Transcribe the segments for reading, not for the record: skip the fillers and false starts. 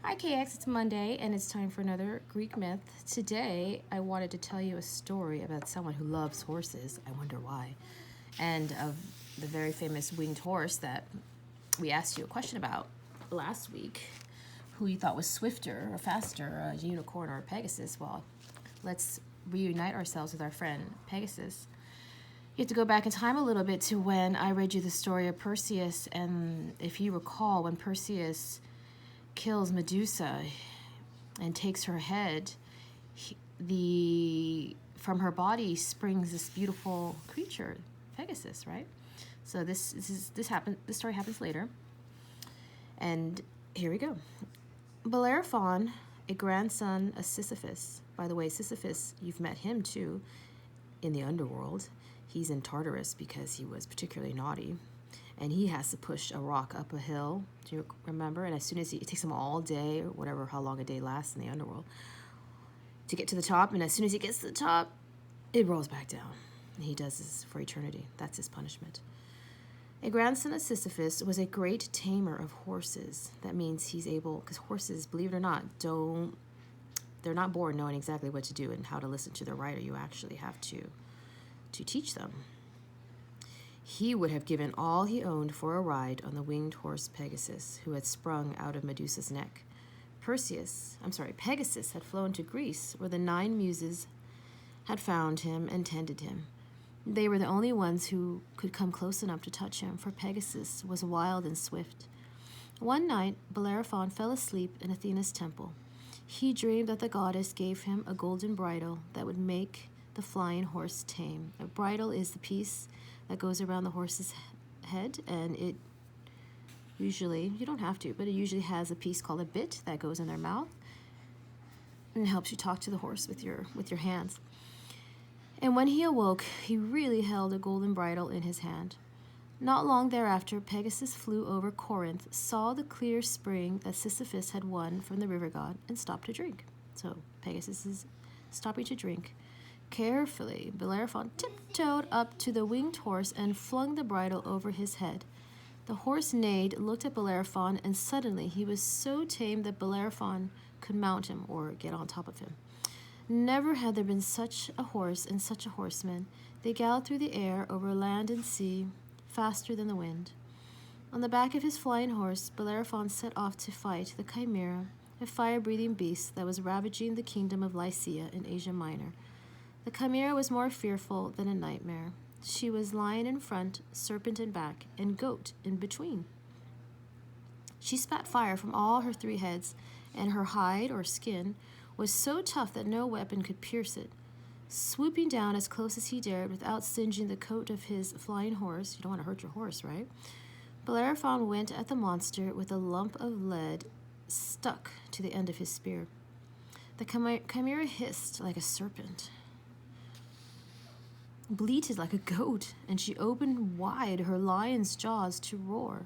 Hi KX, it's Monday and it's time for another Greek myth. Today I wanted to tell you a story about someone who loves horses, I wonder why, and of the very famous winged horse that we asked you a question about last week, who you thought was swifter or faster, a unicorn or a Pegasus. Well, let's reunite ourselves with our friend Pegasus. You have to go back in time a little bit to when I read you the story of Perseus, and if you recall, when Perseus kills Medusa and takes her head, from her body springs this beautiful creature, Pegasus, right? So this story happens later, and here we go. Bellerophon, a grandson of Sisyphus. By the way, Sisyphus, you've met him too in the underworld. He's in Tartarus because he was particularly naughty. And he has to push a rock up a hill, do you remember? And as soon as it takes him all day, or whatever, how long a day lasts in the underworld, to get to the top. And as soon as he gets to the top, it rolls back down. And he does this for eternity. That's his punishment. A grandson of Sisyphus was a great tamer of horses. That means he's able, because horses, believe it or not, they're not born knowing exactly what to do and how to listen to their rider. You actually have to teach them. He would have given all he owned for a ride on the winged horse Pegasus, who had sprung out of Medusa's neck. Pegasus had flown to Greece, where the 9 muses had found him and tended him. They were the only ones who could come close enough to touch him, for Pegasus was wild and swift. One night, Bellerophon fell asleep in Athena's temple. He dreamed that the goddess gave him a golden bridle that would make the flying horse tame. A bridle is the piece that goes around the horse's head, and it usually, you don't have to, but it usually has a piece called a bit that goes in their mouth, and it helps you talk to the horse with your hands. And when he awoke, he really held a golden bridle in his hand. Not long thereafter, Pegasus flew over Corinth, saw the clear spring that Sisyphus had won from the river god, and stopped to drink. So Pegasus is stopping to drink. Carefully, Bellerophon tiptoed up to the winged horse and flung the bridle over his head. The horse neighed, looked at Bellerophon, and suddenly he was so tame that Bellerophon could mount him or get on top of him. Never had there been such a horse and such a horseman. They galloped through the air, over land and sea, faster than the wind. On the back of his flying horse, Bellerophon set off to fight the Chimera, a fire-breathing beast that was ravaging the kingdom of Lycia in Asia Minor. The Chimera was more fearful than a nightmare. She was lion in front, serpent in back, and goat in between. She spat fire from all her 3 heads, and her hide, or skin, was so tough that no weapon could pierce it. Swooping down as close as he dared without singeing the coat of his flying horse — you don't want to hurt your horse, right? — Bellerophon went at the monster with a lump of lead stuck to the end of his spear. The Chimera hissed like a serpent, bleated like a goat, and she opened wide her lion's jaws to roar.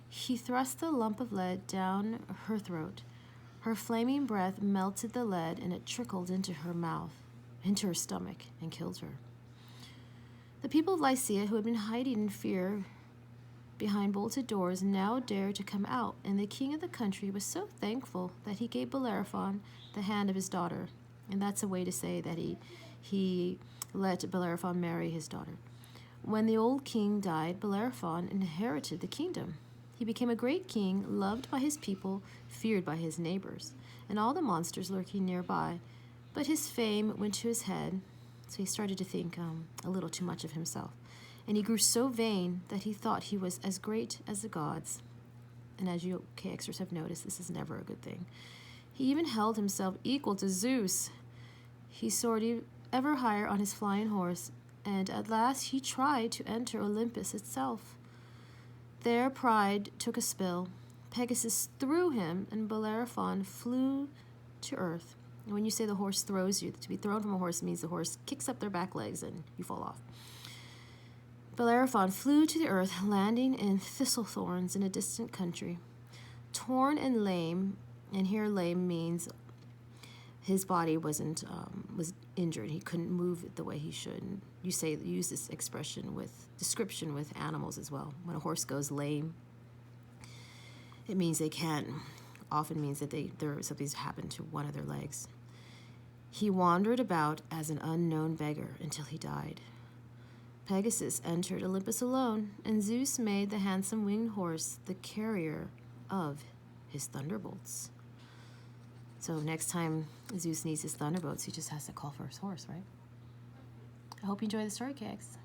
He thrust the lump of lead down her throat. Her flaming breath melted the lead, and it trickled into her mouth, into her stomach, and killed her. The people of Lycia, who had been hiding in fear behind bolted doors, now dared to come out, and the king of the country was so thankful that he gave Bellerophon the hand of his daughter. And that's a way to say that he let Bellerophon marry his daughter. When the old king died, Bellerophon inherited the kingdom. He became a great king, loved by his people, feared by his neighbors, and all the monsters lurking nearby. But his fame went to his head, so he started to think a little too much of himself. And he grew so vain that he thought he was as great as the gods. And as you KXers have noticed, this is never a good thing. He even held himself equal to Zeus. He soared ever higher on his flying horse, and at last he tried to enter Olympus itself. There pride took a spill. Pegasus threw him, and Bellerophon flew to earth. And when you say the horse throws you, to be thrown from a horse means the horse kicks up their back legs and you fall off. Bellerophon flew to the earth, landing in thistle thorns in a distant country. Torn and lame, and here lame means his body was injured. He couldn't move the way he should. You use this description with animals as well. When a horse goes lame, it means they can't often means that something's happened to one of their legs. He wandered about as an unknown beggar until he died. Pegasus entered Olympus alone, and Zeus made the handsome winged horse the carrier of his thunderbolts. So next time Zeus needs his thunderbolts, he just has to call for his horse, right? I hope you enjoy the story, Kegs.